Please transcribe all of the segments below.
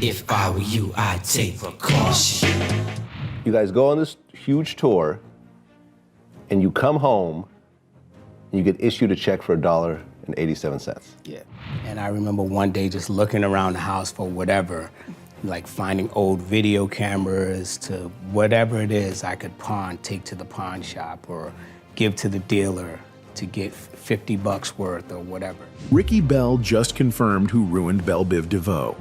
If I were you, I'd take precaution. You guys go on this huge tour, and you come home, and you get issued a check for $1.87. Yeah. And I remember one day just looking around the house for whatever, like finding old video cameras to whatever it is I could take to the pawn shop or give to the dealer to get $50 worth or whatever. Ricky Bell just confirmed who ruined Bell Biv DeVoe.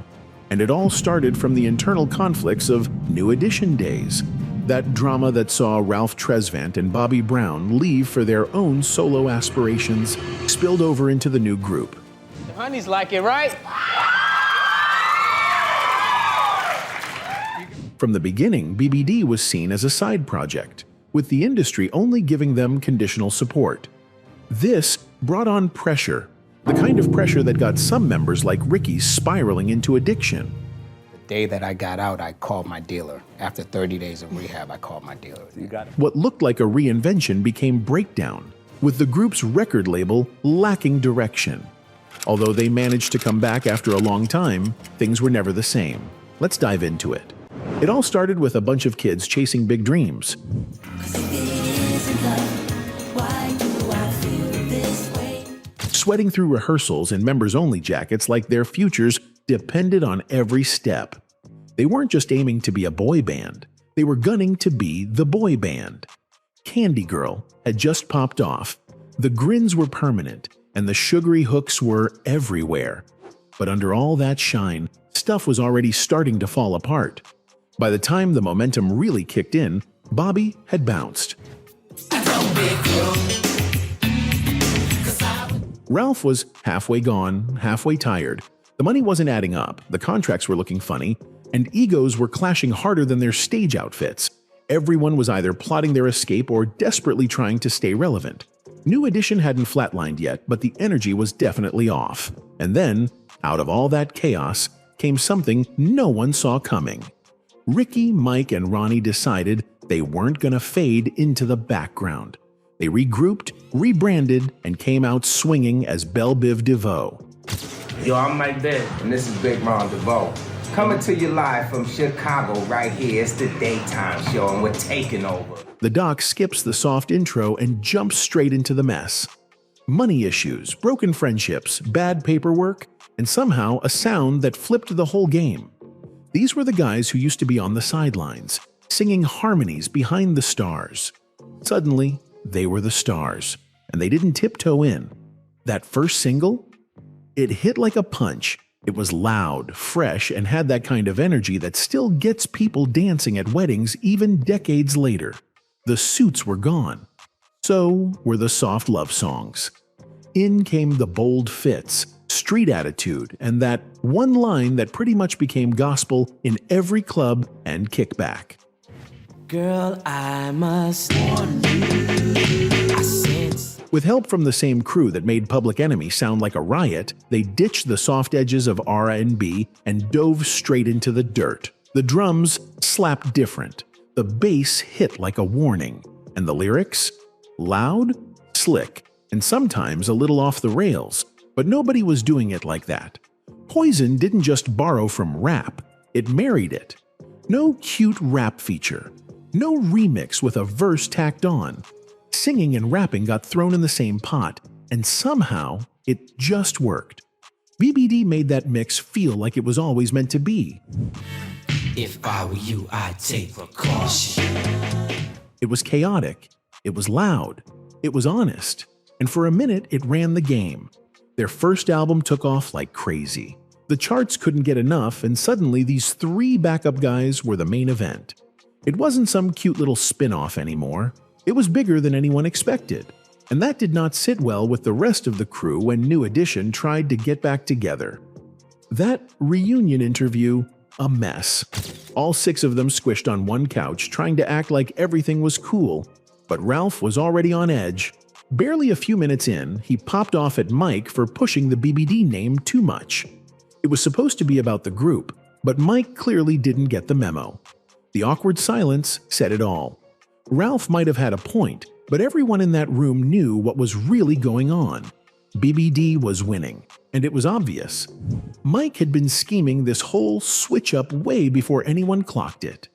And it all started from the internal conflicts of New Edition days. That drama that saw Ralph Tresvant and Bobby Brown leave for their own solo aspirations spilled over into the new group. The honeys like it, right? From the beginning, BBD was seen as a side project, with the industry only giving them conditional support. This brought on pressure, the kind of pressure that got some members like Ricky spiraling into addiction. The day that I got out, I called my dealer. After 30 days of rehab, I called my dealer. You got it. What looked like a reinvention became breakdown, with the group's record label lacking direction. Although they managed to come back after a long time, things were never the same. Let's dive into it. It all started with a bunch of kids chasing big dreams. Sweating through rehearsals in members-only jackets like their futures depended on every step. They weren't just aiming to be a boy band, they were gunning to be the boy band. Candy Girl had just popped off. The grins were permanent, and the sugary hooks were everywhere. But under all that shine, stuff was already starting to fall apart. By the time the momentum really kicked in, Bobby had bounced. Ralph was halfway gone, halfway tired. The money wasn't adding up, the contracts were looking funny, and egos were clashing harder than their stage outfits. Everyone was either plotting their escape or desperately trying to stay relevant. New Edition hadn't flatlined yet, but the energy was definitely off. And then, out of all that chaos, came something no one saw coming. Ricky, Mike, and Ronnie decided they weren't gonna fade into the background. They regrouped, rebranded, and came out swinging as Bell Biv DeVoe. Yo, I'm Mike Biv, and this is Big Ron DeVoe. Coming to you live from Chicago right here. It's the daytime show, and we're taking over. The doc skips the soft intro and jumps straight into the mess. Money issues, broken friendships, bad paperwork, and somehow a sound that flipped the whole game. These were the guys who used to be on the sidelines, singing harmonies behind the stars. Suddenly, they were the stars, and they didn't tiptoe in. That first single? It hit like a punch. It was loud, fresh, and had that kind of energy that still gets people dancing at weddings even decades later. The suits were gone. So were the soft love songs. In came the bold fits, street attitude, and that one line that pretty much became gospel in every club and kickback. Girl, I must warn you. I sense. With help from the same crew that made Public Enemy sound like a riot, they ditched the soft edges of R&B and dove straight into the dirt. The drums slapped different. The bass hit like a warning. And the lyrics? Loud, slick, and sometimes a little off the rails. But nobody was doing it like that. Poison didn't just borrow from rap, it married it. No cute rap feature. No remix with a verse tacked on. Singing and rapping got thrown in the same pot, and somehow it just worked. BBD made that mix feel like it was always meant to be. If I were you, I'd take precaution. It was chaotic, it was loud, it was honest, and for a minute it ran the game. Their first album took off like crazy. The charts couldn't get enough, and suddenly these three backup guys were the main event. It wasn't some cute little spin-off anymore. It was bigger than anyone expected. And that did not sit well with the rest of the crew when New Edition tried to get back together. That reunion interview, a mess. All six of them squished on one couch trying to act like everything was cool. But Ralph was already on edge. Barely a few minutes in, he popped off at Mike for pushing the BBD name too much. It was supposed to be about the group, but Mike clearly didn't get the memo. The awkward silence said it all. Ralph might have had a point, but everyone in that room knew what was really going on. BBD was winning. and it was obvious. Mike had been scheming this whole switch-up way before anyone clocked it.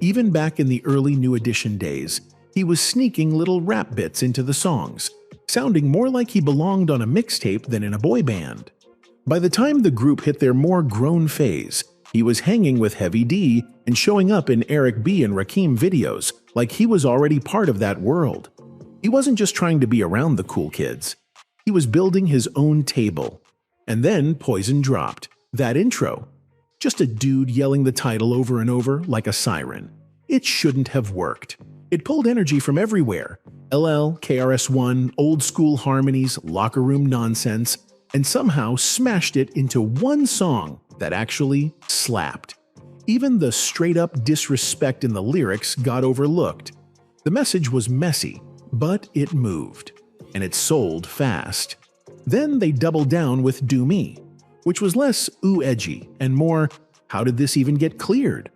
Even back in the early New Edition days, he was sneaking little rap bits into the songs, sounding more like he belonged on a mixtape than in a boy band. By the time the group hit their more grown phase, he was hanging with Heavy D and showing up in Eric B. and Rakim videos like he was already part of that world. He wasn't just trying to be around the cool kids. He was building his own table. And then Poison dropped. That intro. Just a dude yelling the title over and over like a siren. It shouldn't have worked. It pulled energy from everywhere. LL, KRS-One, old school harmonies, locker room nonsense, and somehow smashed it into one song that actually slapped. Even the straight-up disrespect in the lyrics got overlooked. The message was messy, but it moved. And it sold fast. Then they doubled down with Do Me, which was less ooh edgy and more, how did this even get cleared?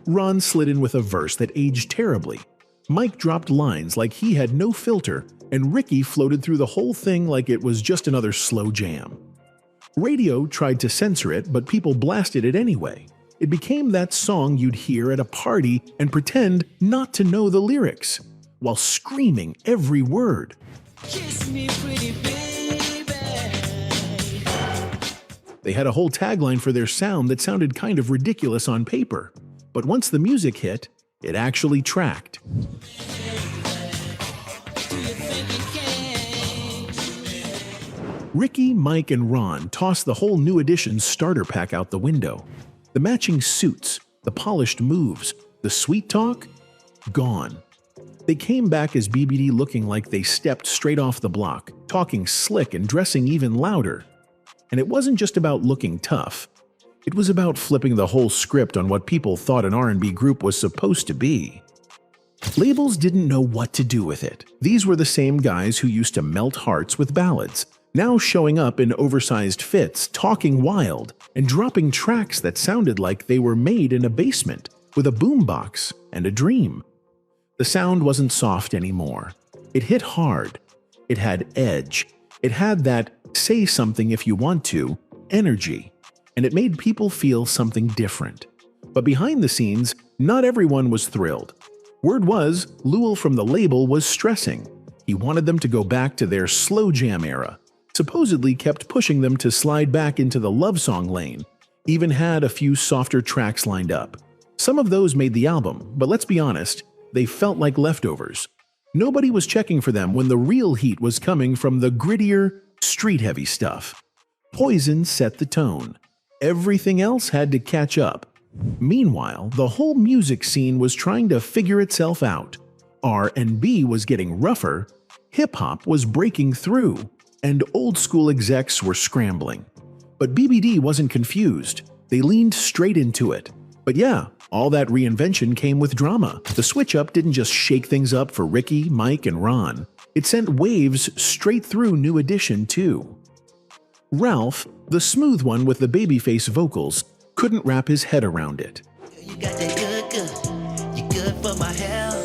Ron slid in with a verse that aged terribly. Mike dropped lines like he had no filter, and Ricky floated through the whole thing like it was just another slow jam. Radio tried to censor it, but people blasted it anyway. It became that song you'd hear at a party and pretend not to know the lyrics, while screaming every word. Kiss me, pretty baby. They had a whole tagline for their sound that sounded kind of ridiculous on paper, but once the music hit, it actually tracked. Ricky, Mike, and Ron tossed the whole New Edition starter pack out the window. The matching suits, the polished moves, the sweet talk, gone. They came back as BBD looking like they stepped straight off the block, talking slick and dressing even louder. And it wasn't just about looking tough. It was about flipping the whole script on what people thought an R&B group was supposed to be. Labels didn't know what to do with it. These were the same guys who used to melt hearts with ballads, now showing up in oversized fits, talking wild, and dropping tracks that sounded like they were made in a basement with a boombox and a dream. The sound wasn't soft anymore. It hit hard. It had edge. It had that say something if you want to energy. And it made people feel something different. But behind the scenes, not everyone was thrilled. Word was, Lewell from the label was stressing. He wanted them to go back to their slow jam era, supposedly kept pushing them to slide back into the love song lane, even had a few softer tracks lined up. Some of those made the album, but let's be honest, they felt like leftovers. Nobody was checking for them when the real heat was coming from the grittier, street-heavy stuff. Poison set the tone. Everything else had to catch up. Meanwhile, the whole music scene was trying to figure itself out. R&B was getting rougher, hip-hop was breaking through, and old-school execs were scrambling. But BBD wasn't confused. They leaned straight into it. But yeah, all that reinvention came with drama. The switch-up didn't just shake things up for Ricky, Mike, and Ron. It sent waves straight through New Edition, too. Ralph, the smooth one with the babyface vocals, couldn't wrap his head around it. You got that good. You good for my health.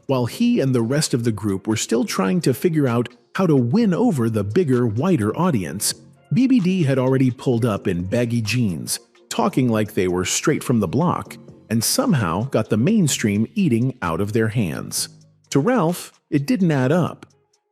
While he and the rest of the group were still trying to figure out how to win over the bigger, wider audience, BBD had already pulled up in baggy jeans, talking like they were straight from the block, and somehow got the mainstream eating out of their hands. To Ralph, it didn't add up.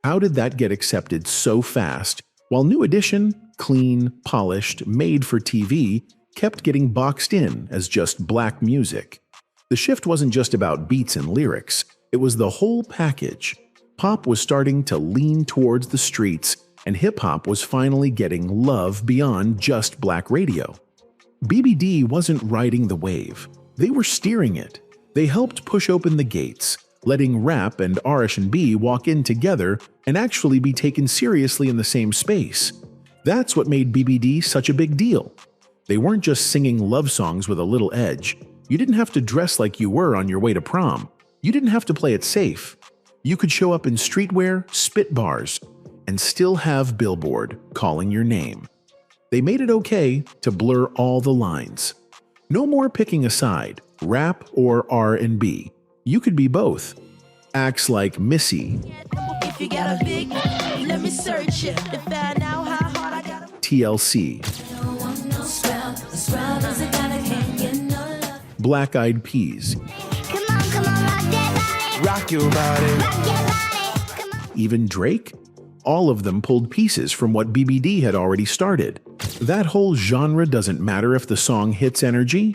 How did that get accepted so fast, while New Edition, clean, polished, made for TV, kept getting boxed in as just black music? The shift wasn't just about beats and lyrics, it was the whole package. Pop was starting to lean towards the streets, and hip-hop was finally getting love beyond just black radio. BBD wasn't riding the wave. They were steering it. They helped push open the gates, letting rap and R&B walk in together and actually be taken seriously in the same space. That's what made BBD such a big deal. They weren't just singing love songs with a little edge. You didn't have to dress like you were on your way to prom. You didn't have to play it safe. You could show up in streetwear, spit bars, and still have Billboard calling your name. They made it okay to blur all the lines. No more picking a side, rap or R&B. You could be both. Acts like Missy, If you got a big, let me search it to find out how hard I got. TLC, Black Eyed Peas, Come on, rock that body. Rock your body. Rock your body. Come on. even Drake. All of them pulled pieces from what BBD had already started. That whole genre doesn't matter if the song hits energy.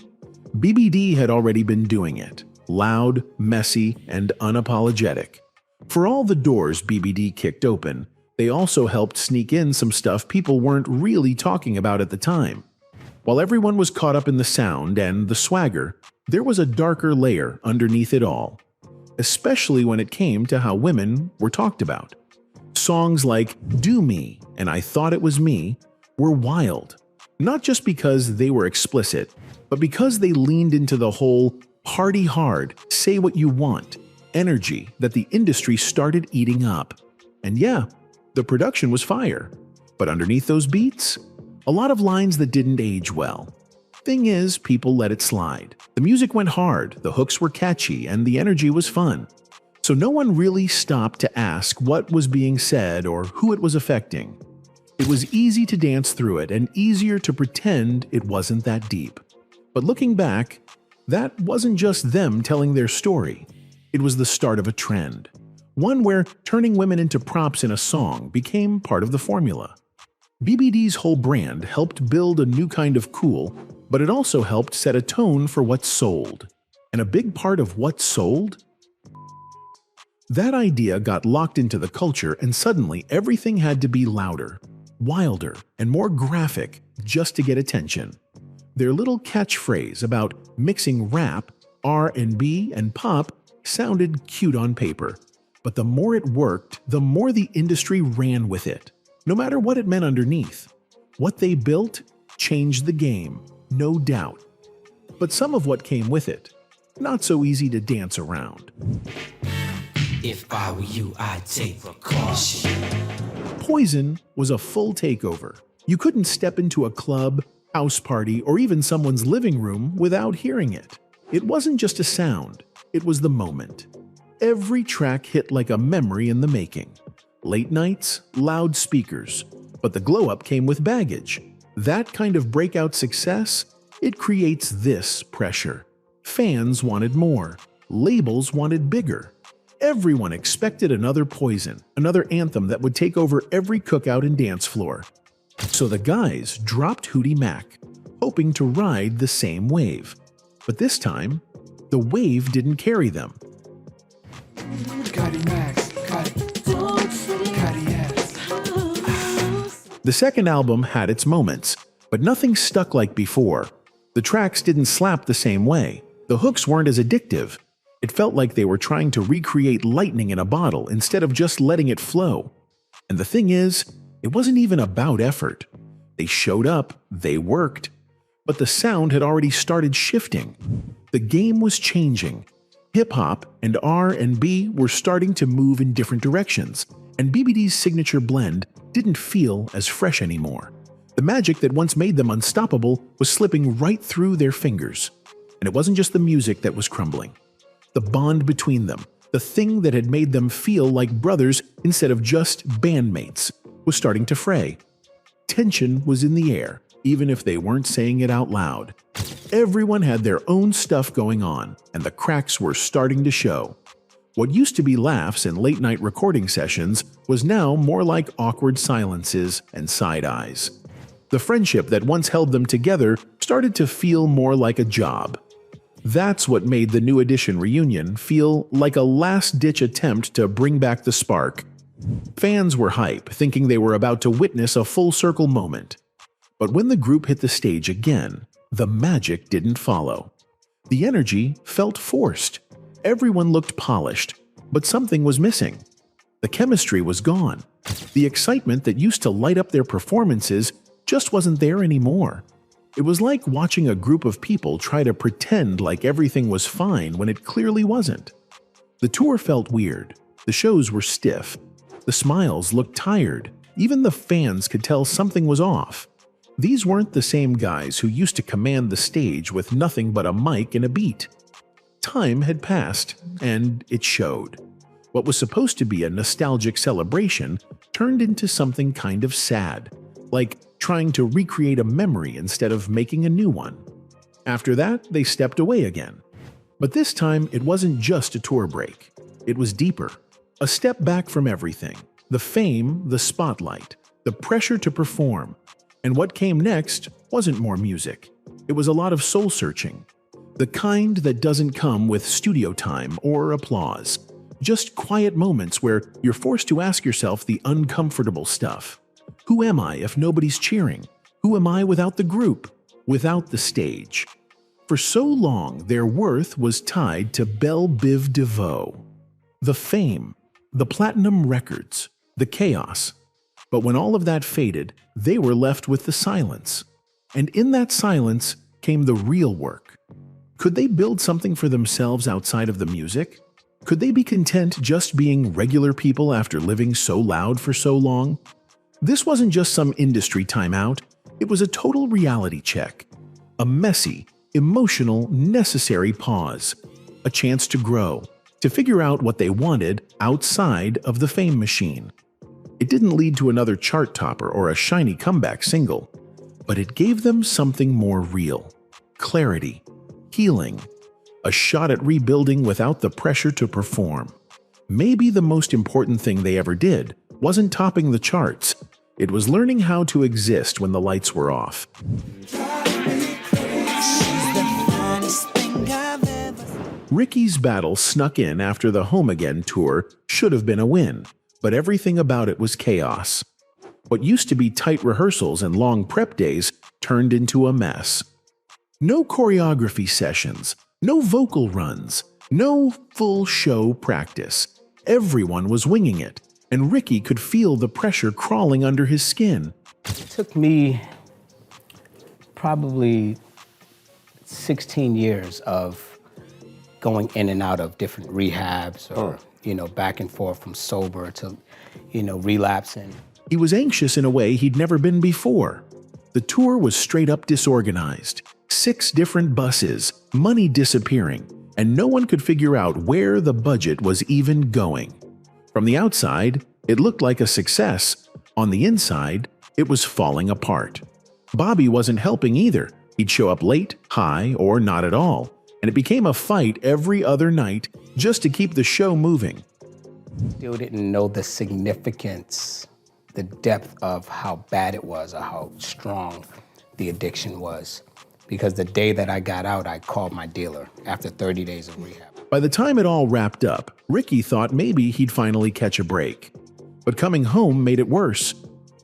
BBD had already been doing it. Loud, messy, and unapologetic. For all the doors BBD kicked open, they also helped sneak in some stuff people weren't really talking about at the time. While everyone was caught up in the sound and the swagger, there was a darker layer underneath it all, especially when it came to how women were talked about. Songs like Do Me and I Thought It Was Me were wild, not just because they were explicit, but because they leaned into the whole party hard, say what you want energy that the industry started eating up. And yeah, the production was fire, but underneath those beats, a lot of lines that didn't age well. Thing is, people let it slide. The music went hard, the hooks were catchy, and the energy was fun. So no one really stopped to ask what was being said or who it was affecting. It was easy to dance through it and easier to pretend it wasn't that deep. But looking back, that wasn't just them telling their story. It was the start of a trend. One where turning women into props in a song became part of the formula. BBD's whole brand helped build a new kind of cool, but it also helped set a tone for what sold. And a big part of what sold? That idea got locked into the culture, and suddenly everything had to be louder, wilder, and more graphic just to get attention. Their little catchphrase about mixing rap, R&B, and pop sounded cute on paper, but the more it worked, the more the industry ran with it, no matter what it meant underneath. What they built changed the game, no doubt. But some of what came with it, not so easy to dance around. If I were you, I'd take precaution. Poison was a full takeover. You couldn't step into a club, house party, or even someone's living room without hearing it. It wasn't just a sound, it was the moment. Every track hit like a memory in the making. Late nights, loud speakers, but the glow-up came with baggage. That kind of breakout success, it creates this pressure. Fans wanted more. Labels wanted bigger. Everyone expected another Poison, another anthem that would take over every cookout and dance floor. So the guys dropped Hootie Mac, hoping to ride the same wave. But this time, the wave didn't carry them. The second album had its moments, but nothing stuck like before. The tracks didn't slap the same way. The hooks weren't as addictive. It felt like they were trying to recreate lightning in a bottle instead of just letting it flow. And the thing is, it wasn't even about effort. They showed up, they worked, but the sound had already started shifting. The game was changing. Hip-hop and R&B were starting to move in different directions, and BBD's signature blend didn't feel as fresh anymore. The magic that once made them unstoppable was slipping right through their fingers. And it wasn't just the music that was crumbling. The bond between them, the thing that had made them feel like brothers instead of just bandmates, was starting to fray. Tension was in the air, even if they weren't saying it out loud. Everyone had their own stuff going on, and the cracks were starting to show. What used to be laughs and late-night recording sessions was now more like awkward silences and side eyes. The friendship that once held them together started to feel more like a job. That's what made the New Edition reunion feel like a last-ditch attempt to bring back the spark. Fans were hype, thinking they were about to witness a full-circle moment. But when the group hit the stage again, the magic didn't follow. The energy felt forced. Everyone looked polished, but something was missing. The chemistry was gone. The excitement that used to light up their performances just wasn't there anymore. It was like watching a group of people try to pretend like everything was fine when it clearly wasn't. The tour felt weird. The shows were stiff. The smiles looked tired. Even the fans could tell something was off. These weren't the same guys who used to command the stage with nothing but a mic and a beat. Time had passed, and it showed. What was supposed to be a nostalgic celebration turned into something kind of sad, like trying to recreate a memory instead of making a new one. After that, they stepped away again. But this time, it wasn't just a tour break. It was deeper. A step back from everything. The fame, the spotlight, the pressure to perform. And what came next wasn't more music. It was a lot of soul-searching. The kind that doesn't come with studio time or applause. Just quiet moments where you're forced to ask yourself the uncomfortable stuff. Who am I if nobody's cheering? Who am I without the group? Without the stage? For so long, their worth was tied to Bell Biv DeVoe. The fame, the platinum records, the chaos. But when all of that faded, they were left with the silence. And in that silence came the real work. Could they build something for themselves outside of the music? Could they be content just being regular people after living so loud for so long? This wasn't just some industry timeout, it was a total reality check. A messy, emotional, necessary pause. A chance to grow, to figure out what they wanted outside of the fame machine. It didn't lead to another chart topper or a shiny comeback single, but it gave them something more real. Clarity, healing, a shot at rebuilding without the pressure to perform. Maybe the most important thing they ever did wasn't topping the charts. It was learning how to exist when the lights were off. Ricky's battle snuck in after the Home Again tour should have been a win, but everything about it was chaos. What used to be tight rehearsals and long prep days turned into a mess. No choreography sessions, no vocal runs, no full show practice. Everyone was winging it, and Ricky could feel the pressure crawling under his skin. It took me probably 16 years of going in and out of different rehabs or, back and forth from sober to, relapsing. He was anxious in a way he'd never been before. The tour was straight up disorganized. 6 different buses, money disappearing, and no one could figure out where the budget was even going. From the outside, it looked like a success. On the inside, it was falling apart. Bobby wasn't helping either. He'd show up late, high, or not at all, and it became a fight every other night just to keep the show moving. Still didn't know the significance, the depth of how bad it was or how strong the addiction was. Because the day that I got out, I called my dealer after 30 days of rehab. By the time it all wrapped up, Ricky thought maybe he'd finally catch a break. But coming home made it worse.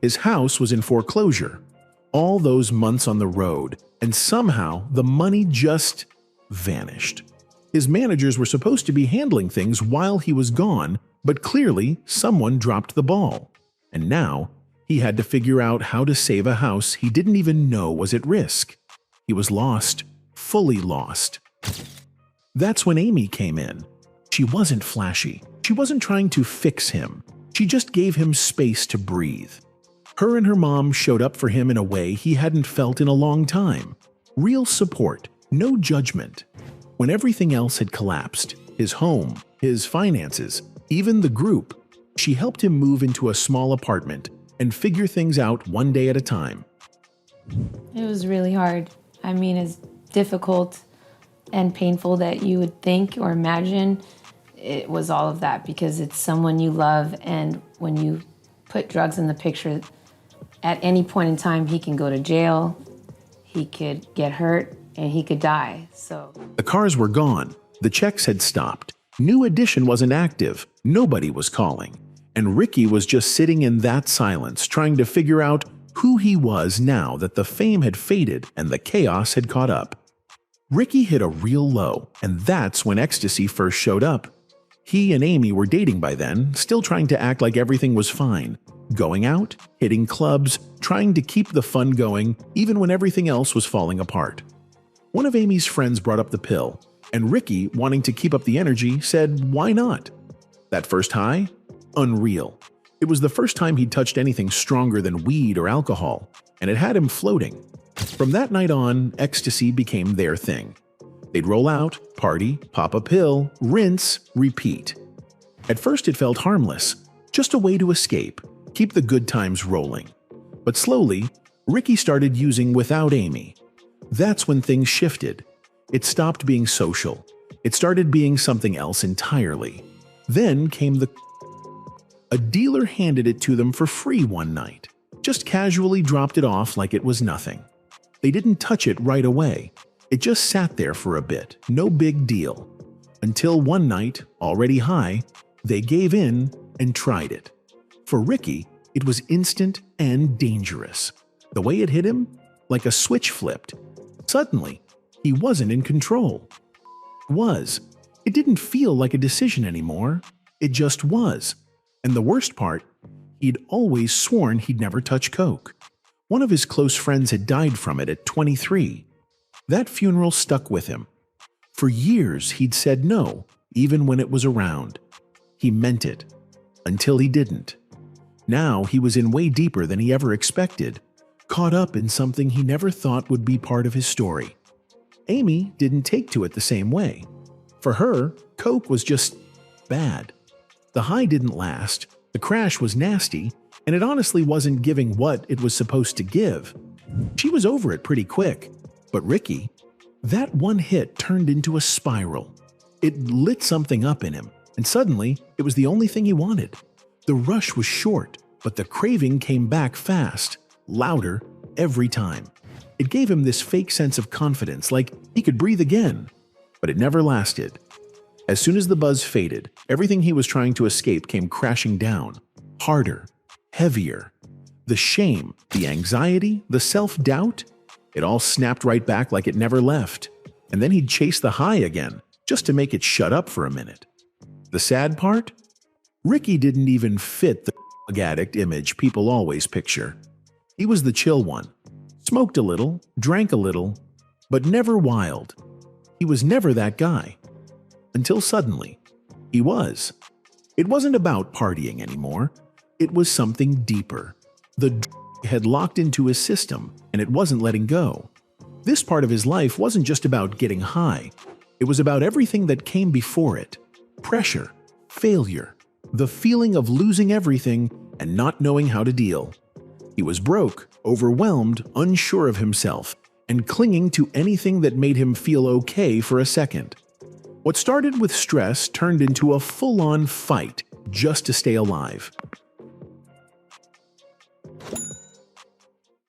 His house was in foreclosure. All those months on the road, and somehow the money just vanished. His managers were supposed to be handling things while he was gone, but clearly someone dropped the ball. And now he had to figure out how to save a house he didn't even know was at risk. He was lost, fully lost. That's when Amy came in. She wasn't flashy. She wasn't trying to fix him. She just gave him space to breathe. Her and her mom showed up for him in a way he hadn't felt in a long time. Real support, no judgment. When everything else had collapsed, his home, his finances, even the group, she helped him move into a small apartment and figure things out one day at a time. It was really hard. I mean, as difficult and painful that you would think or imagine, it was all of that because it's someone you love, and when you put drugs in the picture, at any point in time, he can go to jail, he could get hurt, and he could die. So the cars were gone, the checks had stopped, New Edition wasn't active, nobody was calling, and Ricky was just sitting in that silence trying to figure out who he was now that the fame had faded and the chaos had caught up. Ricky hit a real low, and that's when ecstasy first showed up. He and Amy were dating by then, still trying to act like everything was fine. Going out, hitting clubs, trying to keep the fun going, even when everything else was falling apart. One of Amy's friends brought up the pill, and Ricky, wanting to keep up the energy, said, why not? That first high? Unreal. It was the first time he'd touched anything stronger than weed or alcohol, and it had him floating. From that night on, ecstasy became their thing. They'd roll out, party, pop a pill, rinse, repeat. At first, it felt harmless, just a way to escape, keep the good times rolling. But slowly, Ricky started using without Amy. That's when things shifted. It stopped being social. It started being something else entirely. Then came a dealer handed it to them for free one night, just casually dropped it off like it was nothing. They didn't touch it right away. It just sat there for a bit, no big deal. Until one night, already high, they gave in and tried it. For Ricky, it was instant and dangerous. The way it hit him, like a switch flipped. Suddenly, he wasn't in control. It didn't feel like a decision anymore. It just was. And the worst part, he'd always sworn he'd never touch coke. One of his close friends had died from it at 23. That funeral stuck with him. For years, he'd said no, even when it was around. He meant it, until he didn't. Now he was in way deeper than he ever expected, caught up in something he never thought would be part of his story. Amy didn't take to it the same way. For her, coke was just bad. The high didn't last, the crash was nasty, and it honestly wasn't giving what it was supposed to give. She was over it pretty quick. But Ricky, that one hit turned into a spiral. It lit something up in him, and suddenly it was the only thing he wanted. The rush was short, but the craving came back fast, louder every time. It gave him this fake sense of confidence, like he could breathe again. But it never lasted. As soon as the buzz faded, everything he was trying to escape came crashing down. Harder, heavier. The shame, the anxiety, the self-doubt, it all snapped right back like it never left. And then he'd chase the high again, just to make it shut up for a minute. The sad part? Ricky didn't even fit the drug addict image people always picture. He was the chill one. Smoked a little, drank a little, but never wild. He was never that guy. Until suddenly, he was. It wasn't about partying anymore. It was something deeper. The drug had locked into his system, and it wasn't letting go. This part of his life wasn't just about getting high. It was about everything that came before it. Pressure, failure, the feeling of losing everything and not knowing how to deal. He was broke, overwhelmed, unsure of himself, and clinging to anything that made him feel okay for a second. What started with stress turned into a full-on fight just to stay alive.